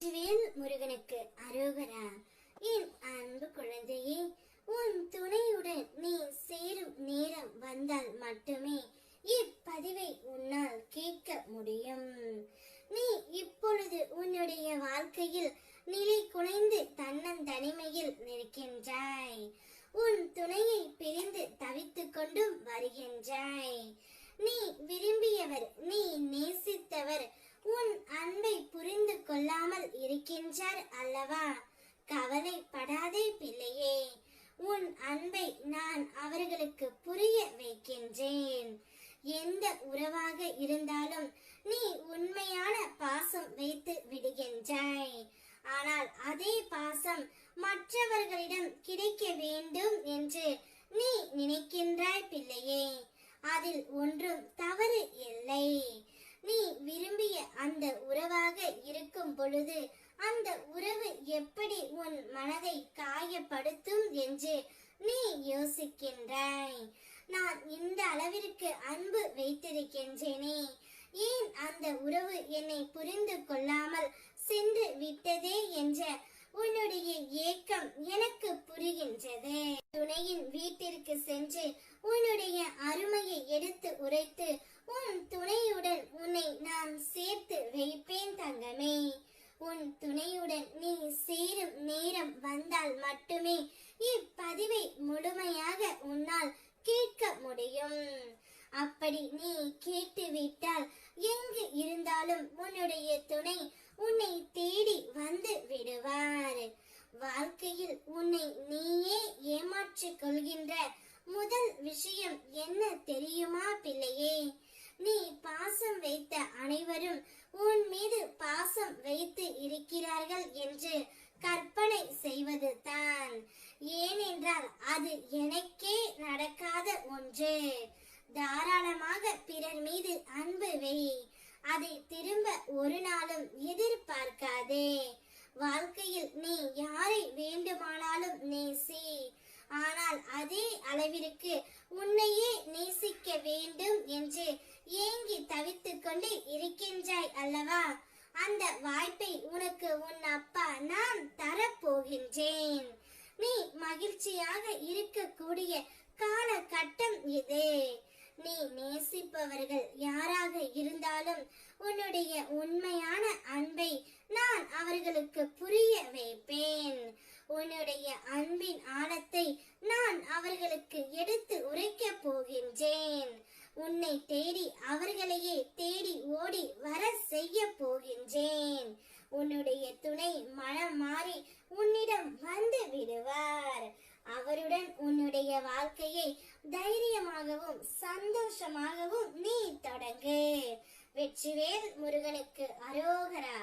வெற்றிவேல் முருகனுக்கு அரோகரா. என் அன்பு குழந்தையே, உன் துணையுடன் நீ சேரும் நேரம் வந்தால் மட்டுமே இப்பதிவை உன்னால் கேட்க முடியும். நீ இப்பொழுது உன்னுடைய வாழ்க்கையில் நிலை குலைந்து தன்னந்தனிமையில் நிற்கின்றாய். உன் துணையை பிரிந்து தவித்துக் கொண்டும் வருகின்றாய். நீ விரும்பியவர், நீ நேசித்தவர் உன் அன்பை புரிந்து கொள்ளாமல் இருக்கின்றார் அல்லவா? கவலைப்படாதே பிள்ளையே, உன் அன்பை நான் அவர்களுக்கு புரிய வைக்கின்றேன். எந்த உறவாக இருந்தாலும் நீ உண்மையான பாசம் வைத்து விடுகின்றாய். ஆனால் அதே பாசம் மற்றவர்களிடம் கிடைக்க வேண்டும் என்று நீ நினைக்கின்றாய் பிள்ளையே. அதில் ஒன்றும் தவறு இல்லை. நீ விரும்பிய அந்த உறவாக இருக்கும் பொழுது அந்த உறவு எப்படி உன் மனதை காயப்படுத்தும் என்று நீ யோசிக்கின்றாய். நான் இந்த அளவிற்கு அன்பு வைத்திருக்கின்றேனே, ஏன் அந்த உறவு என்னை புரிந்து கொள்ளாமல் சென்று விட்டதே என்ற உன்னுடைய ஏக்கம் எனக்கு புரிகின்றது. துணையின் வீட்டிற்கு சென்று உன்னுடைய அருமையை எடுத்து உரைத்து உன் துணையுடன் உன்னை நான் சேர்த்து வைப்பேன் தங்கமே. உன் துணையுடன் நீ சேரும் நேரம் வந்தால் மட்டுமே இப்பதிவை முழுமையாக உன்னால் கேட்க முடியும். அப்படி நீ கேட்டுவிட்டால் எங்கு இருந்தாலும் உன்னுடைய துணை உன்னை தேடி வந்து விடுவார். வாழ்க்கையில் உன்னை நீயே ஏமாற்றிக் கொள்கின்ற முதல் விஷயம் என்ன தெரியுமா பிள்ளையே? நீ பாசம் வைத்த அனைவரும் உன் மீது பாசம் வைத்து இருக்கிறார்கள் என்று கற்பனை செய்வது தான். ஏனென்றால் அது எனக்கே நடக்காத ஒன்று. தாராளமாக பிறர் மீது அன்பு வை. அதை திரும்ப ஒரு நாளும் எதிர்பார்க்காதே. வாழ்க்கையில் நீ யாரை வேண்டுமானாலும் நேசி. ஆனால் அதே அளவிற்கு உன்னையே நேசிக்க வேண்டும் என்று ஏங்கி தவித்துக் கொண்டு இருக்கின்றாய் அல்லவா? அந்த வாய்ப்பை உனக்கு உன் அப்பா நான் தரப்போகின்றேன். நீ மகிழ்ச்சியாக இருக்கக்கூடிய காலகட்டம் இது. நீ நேசிப்பவர்கள் யாராக இருந்தாலும் உன்னுடைய உண்மையான அன்பை நான் அவர்களுக்கு புரிய வைப்பேன். உன்னுடைய அன்பின் ஆழத்தை நான் அவர்களுக்கு எடுத்து உரைக்க போகின்றேன். உன்னை தேடி அவர்களையே தேடி ஓடி வர செய்ய போகின்றேன். உன்னுடைய துணை மனம் மாறி உன்னிடம் வந்து விடுவார். அவருடன் உன்னுடைய வாழ்க்கையை தைரியமாகவும் சந்தோஷமாகவும் நீ தொடங்கு. வெற்றிவேல் முருகனுக்கு அரோகரா.